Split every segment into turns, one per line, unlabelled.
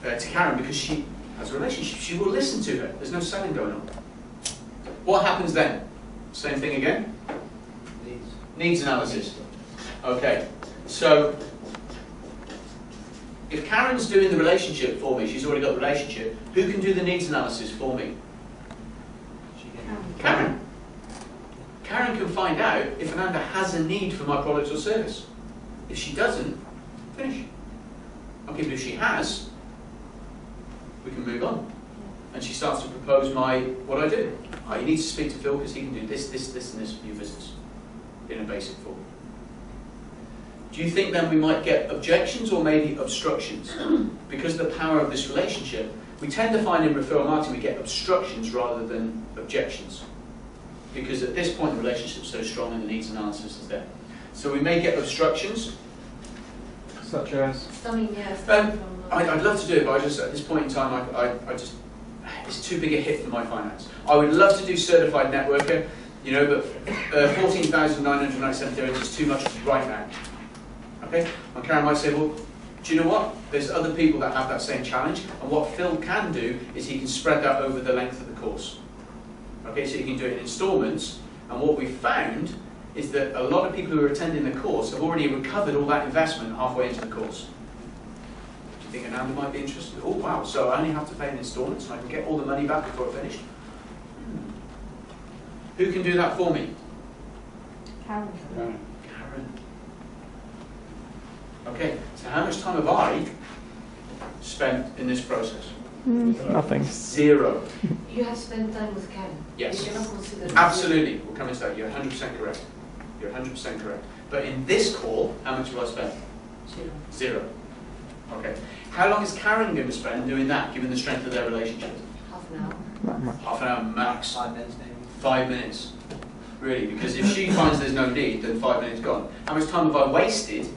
to Karen because she has a relationship. She will listen to her. There's no selling going on. What happens then? Same thing again? Needs analysis. Okay, so if Karen's doing the relationship for me, she's already got the relationship, who can do the needs analysis for me? Karen. Karen can find out if Ananda has a need for my product or service. If she doesn't, finish. Okay, but if she has, we can move on. And she starts to propose what I do. Oh, you need to speak to Phil because he can do this, this, this, and this for your business in a basic form. Do you think then we might get objections or maybe obstructions? Because of the power of this relationship, we tend to find in referral marketing we get obstructions rather than objections. Because at this point the relationship's so strong and the needs analysis is there. So we may get obstructions.
Such as?
I'd love to do it, but at this point in time, it's too big a hit for my finance. I would love to do certified networker, but 14,997 dirhams is too much right now. Okay? And Karen might say, well, do you know what? There's other people that have that same challenge, and what Phil can do is he can spread that over the length of the course. Okay, so you can do it in installments, and what we found is that a lot of people who are attending the course have already recovered all that investment halfway into the course. Do you think Ananda might be interested? Oh wow, so I only have to pay in installments and I can get all the money back before I finish? Who can do that for me?
Karen.
Karen. Okay, so how much time have I spent in this process?
Nothing.
0.
You have spent time with Karen.
Yes.
You cannot consider
Absolutely. We'll come into that. You're 100% correct. You're 100% correct. But in this call, how much will I spend? 0. Okay. How long is Karen going to spend doing that, given the strength of their relationship?
Half an hour.
Not much.
Half an hour max.
5 minutes maybe.
5 minutes. Really, because if she finds there's no need, then 5 minutes gone. How much time have I wasted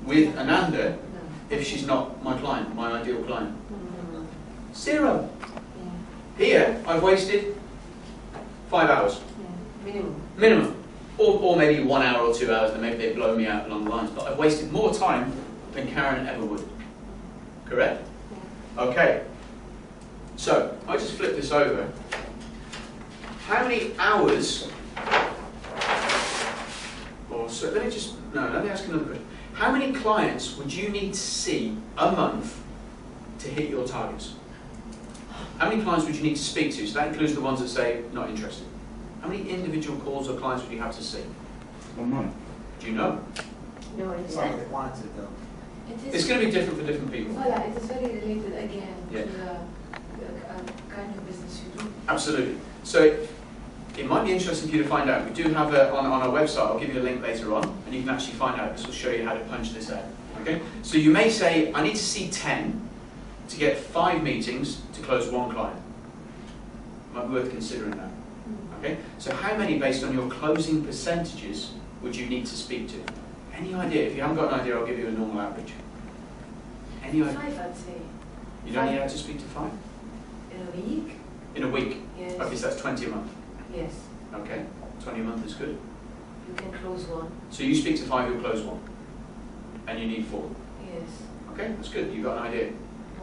with Ananda if she's not my client, my ideal client? 0. Here, I've wasted 5 hours. Minimum. Or maybe 1 hour or 2 hours, and maybe they blow me out along the lines. But I've wasted more time than Karen ever would. Correct? Okay. So, I just flip this over. How many hours, let me ask another question. How many clients would you need to see a month to hit your targets? How many clients would you need to speak to? So that includes the ones that say, not interested. How many individual calls or clients would you have to see?
1 month.
Do you know?
No, it's
Well, they wanted to though.
It's going to be different for different people.
Voilà, it is very related again
Yeah.
to the kind of business you do.
Absolutely. So it might be interesting for you to find out. We do have on our website, I'll give you a link later on, and you can actually find out. This will show you how to punch this out. Okay? So you may say, I need to see 10 to get 5 meetings to close 1 client. Might be worth considering that. Okay? So how many, based on your closing percentages, would you need to speak to? Any idea? If you haven't got an idea, I'll give you a normal average. Any idea?
5, I'd say.
You don't need to speak to 5?
In a week?
In a week?
Yes.
Okay, so that's 20 a month.
Yes.
Okay, 20 a month is good.
You can close 1.
So you speak to 5, you'll close 1. And you need 4.
Yes.
Okay, that's good. You've got an idea.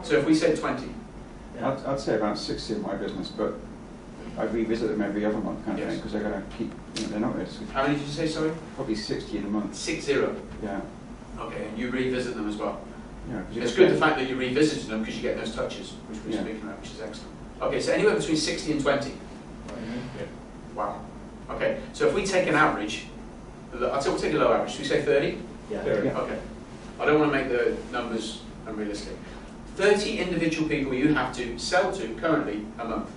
So if we said 20.
I'd say about 60 in my business, but I revisit them every other month kind of thing, because they're going to keep, they're not going to.
How many did you say, sorry?
Probably 60 in a month.
60.
Yeah.
Okay, and you revisit them as well.
Yeah.
It's good the fact that you revisited them because you get those touches, which we're speaking about, which is excellent. Okay, so anywhere between 60 and 20.
Yeah.
Wow. Okay, so if we take an average, I'd say we'll take a low average. Should we say 30?
Yeah.
Okay. I don't want to make the numbers unrealistic. 30 individual people you have to sell to currently a month.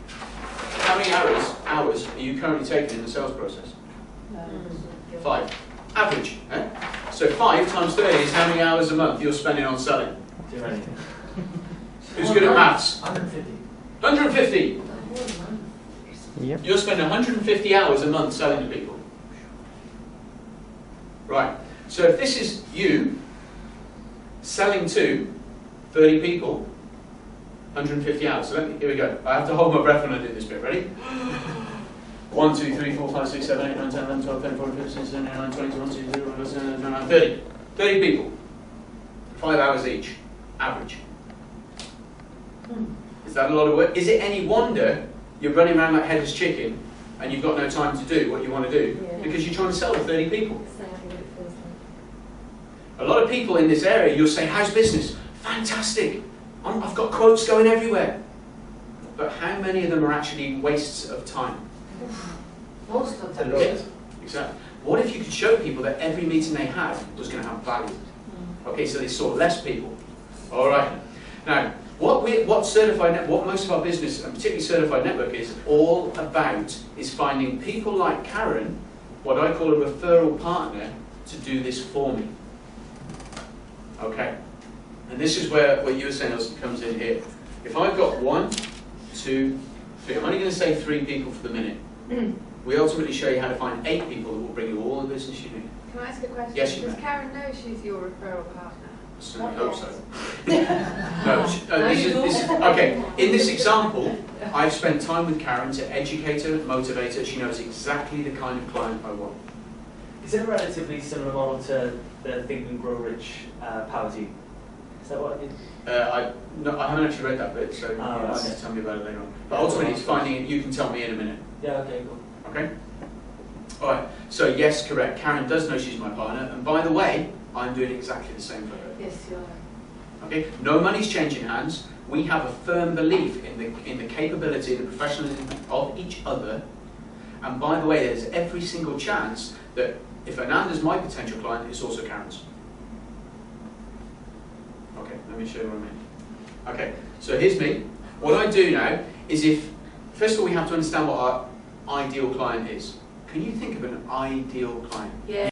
How many hours are you currently taking in the sales process? 5. Average. Eh? So 5 times 30 is how many hours a month you're spending on selling? Who's good at maths?
150.
150!
Yep.
You're spending 150 hours a month selling to people. Right. So if this is you selling to 30 people, 150 hours. So here we go. I have to hold my breath when I do this bit. Ready? 1, 2, 3, 4, 5, 6, 7, 8, 9, 10, 11, 12, 13, 14, 15, 16, 17, 18, 19, 20, 21, 22, 23, 24, 25, 30. 30 people. 5 hours each. Average. Is that a lot of work? Is it any wonder you're running around like headless chicken and you've got no time to do what you want to do?
Yeah.
Because you're trying to sell to 30 people.
Exactly what it feels like.
A lot of people in this area, you'll say, how's business? Fantastic. I've got quotes going everywhere. But how many of them are actually wastes of time?
Most of them.
Yeah, exactly. What if you could show people that every meeting they had was going to have value? Okay, so they saw less people. All right. Now, what most of our business, and particularly certified network, is all about is finding people like Karen, what I call a referral partner, to do this for me. Okay. And this is where what you were saying comes in here. If I've got 1, 2, 3, I'm only going to say 3 people for the minute. We ultimately show you how to find 8 people that will bring you all the business you need.
Can I ask a question?
Yes, you
Does
may.
Karen know she's your referral partner?
I certainly
Not
hope so.
yet.
No, okay, in this example, I've spent time with Karen to educate her, motivate her. She knows exactly the kind of client I want.
Is it a relatively similar model to the Think and Grow Rich power team? Is that what it is?
I haven't actually read that bit, so
Oh,
you'll
okay.
just tell me about it later on. But ultimately, it's finding it. You can tell me in a minute.
Yeah, okay, cool.
Okay? All right. So yes, correct. Karen does know she's my partner, and by the way, I'm doing exactly the same for her.
Yes, you are.
Okay? No money's changing hands. We have a firm belief in the capability and the professionalism of each other. And by the way, there's every single chance that if Ananda's my potential client, it's also Karen's. Okay, let me show you what I mean. Okay, so here's me. What I do now is first of all, we have to understand what our ideal client is. Can you think of an ideal client?
Yeah.